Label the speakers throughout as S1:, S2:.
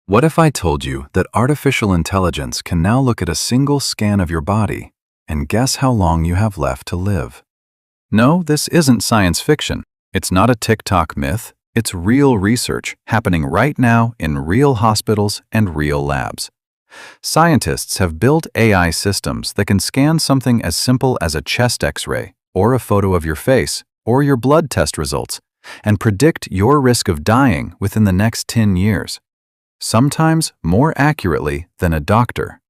S1: What if I told you that artificial intelligence can now look at a single scan of your body and guess how long you have left to live? No, this isn't science fiction. It's not a TikTok myth. It's real research happening right now in real hospitals and real labs. Scientists have built AI systems that can scan something as simple as a chest X-ray or a photo of your face or your blood test results and predict your risk of dying within the next 10 years. Sometimes more accurately than a doctor.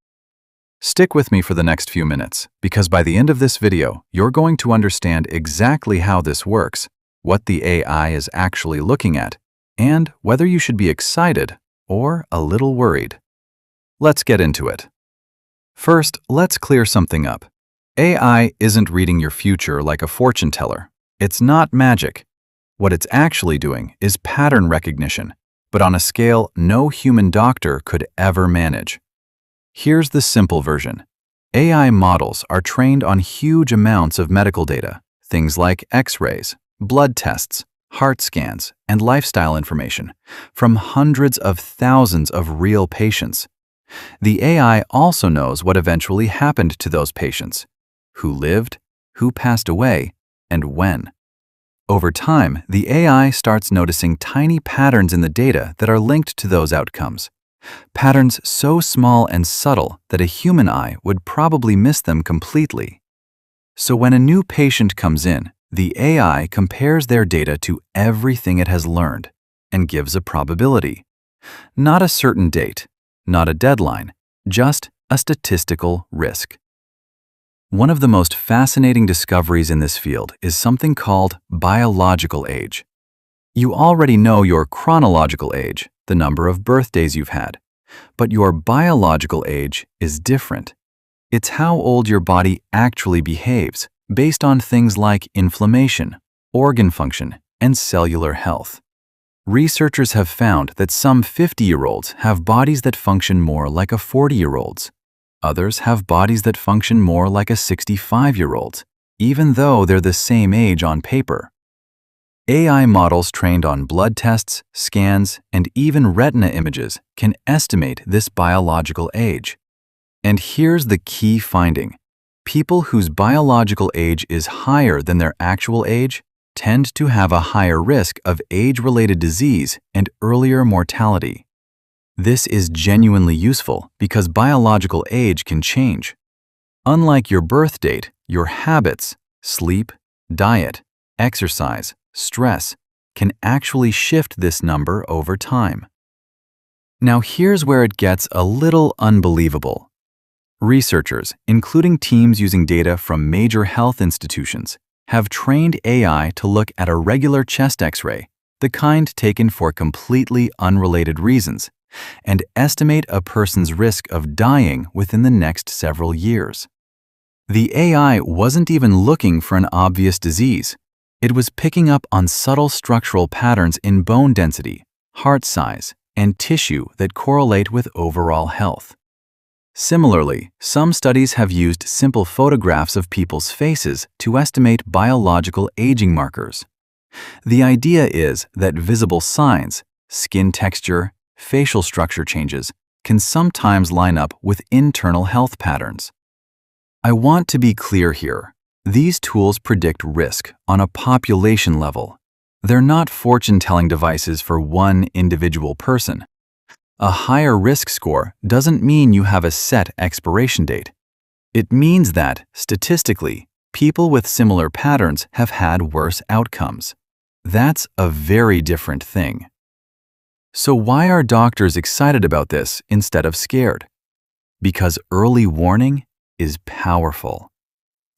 S1: Stick with me for the next few minutes, because by the end of this video, you're going to understand exactly how this works, what the AI is actually looking at, and whether you should be excited or a little worried. Let's get into it. First, let's clear something up. AI isn't reading your future like a fortune teller. It's not magic. What it's actually doing is pattern recognition, but on a scale no human doctor could ever manage. Here's the simple version. AI models are trained on huge amounts of medical data, things like X-rays, blood tests, heart scans, and lifestyle information from hundreds of thousands of real patients. The AI also knows what eventually happened to those patients, who lived, who passed away, and when. Over time, the AI starts noticing tiny patterns in the data that are linked to those outcomes. Patterns so small and subtle that a human eye would probably miss them completely. So when a new patient comes in, the AI compares their data to everything it has learned and gives a probability. Not a certain date, not a deadline, just a statistical risk. One of the most fascinating discoveries in this field is something called biological age. You already know your chronological age, the number of birthdays you've had, but your biological age is different. It's how old your body actually behaves, based on things like inflammation, organ function, and cellular health. Researchers have found that some 50-year-olds have bodies that function more like a 40-year-old's. Others have bodies that function more like a 65-year-old's, even though they're the same age on paper. AI models trained on blood tests, scans, and even retina images can estimate this biological age. And here's the key finding. People whose biological age is higher than their actual age tend to have a higher risk of age-related disease and earlier mortality. This is genuinely useful because biological age can change. Unlike your birth date, your habits, sleep, diet, exercise, stress, can actually shift this number over time. Now here's where it gets a little unbelievable. Researchers, including teams using data from major health institutions, have trained AI to look at a regular chest X-ray, the kind taken for completely unrelated reasons, and estimate a person's risk of dying within the next several years. The AI wasn't even looking for an obvious disease. It was picking up on subtle structural patterns in bone density, heart size, and tissue that correlate with overall health. Similarly, some studies have used simple photographs of people's faces to estimate biological aging markers. The idea is that visible signs, skin texture, facial structure changes, can sometimes line up with internal health patterns. I want to be clear here. These tools predict risk on a population level. They're not fortune-telling devices for one individual person. A higher risk score doesn't mean you have a set expiration date. It means that, statistically, people with similar patterns have had worse outcomes. That's a very different thing. So why are doctors excited about this instead of scared? Because early warning is powerful.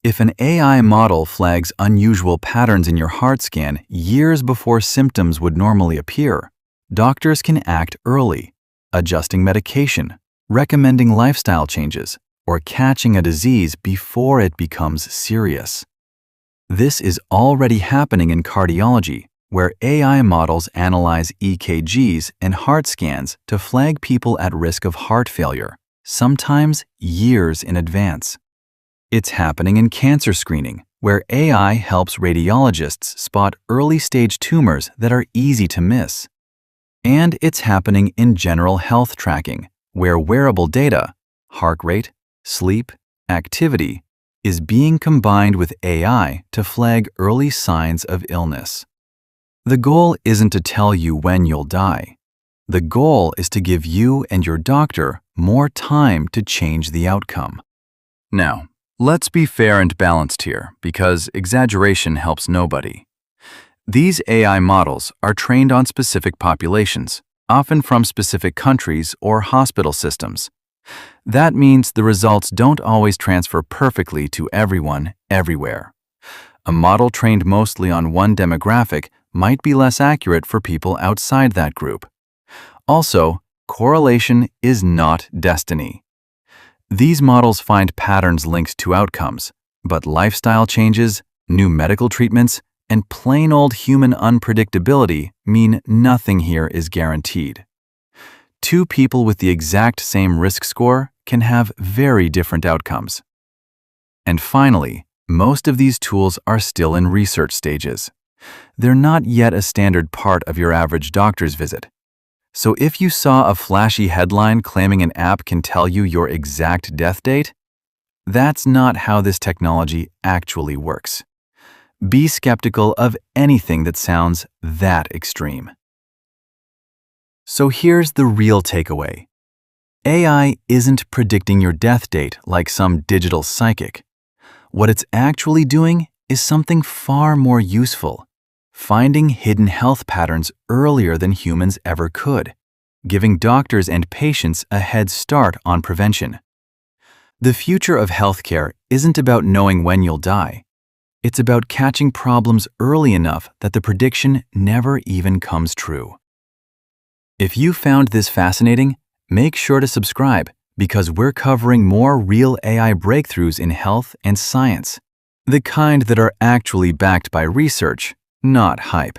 S1: If an AI model flags unusual patterns in your heart scan years before symptoms would normally appear, doctors can act early, adjusting medication, recommending lifestyle changes, or catching a disease before it becomes serious. This is already happening in cardiology, where AI models analyze EKGs and heart scans to flag people at risk of heart failure, sometimes years in advance. It's happening in cancer screening, where AI helps radiologists spot early-stage tumors that are easy to miss. And it's happening in general health tracking, where wearable data, heart rate, sleep, activity, is being combined with AI to flag early signs of illness. The goal isn't to tell you when you'll die. The goal is to give you and your doctor more time to change the outcome. Now, let's be fair and balanced here, because exaggeration helps nobody. These AI models are trained on specific populations, often from specific countries or hospital systems. That means the results don't always transfer perfectly to everyone, everywhere. A model trained mostly on one demographic might be less accurate for people outside that group. Also, correlation is not destiny. These models find patterns linked to outcomes, but lifestyle changes, new medical treatments, and plain old human unpredictability mean nothing here is guaranteed. Two people with the exact same risk score can have very different outcomes. And finally, most of these tools are still in research stages. They're not yet a standard part of your average doctor's visit. So if you saw a flashy headline claiming an app can tell you your exact death date, that's not how this technology actually works. Be skeptical of anything that sounds that extreme. So here's the real takeaway. AI isn't predicting your death date like some digital psychic. What it's actually doing is something far more useful. Finding hidden health patterns earlier than humans ever could, giving doctors and patients a head start on prevention. The future of healthcare isn't about knowing when you'll die. It's about catching problems early enough that the prediction never even comes true. If you found this fascinating, make sure to subscribe because we're covering more real AI breakthroughs in health and science, the kind that are actually backed by research, not hype.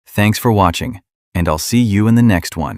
S1: Thanks for watching, and I'll see you in the next one.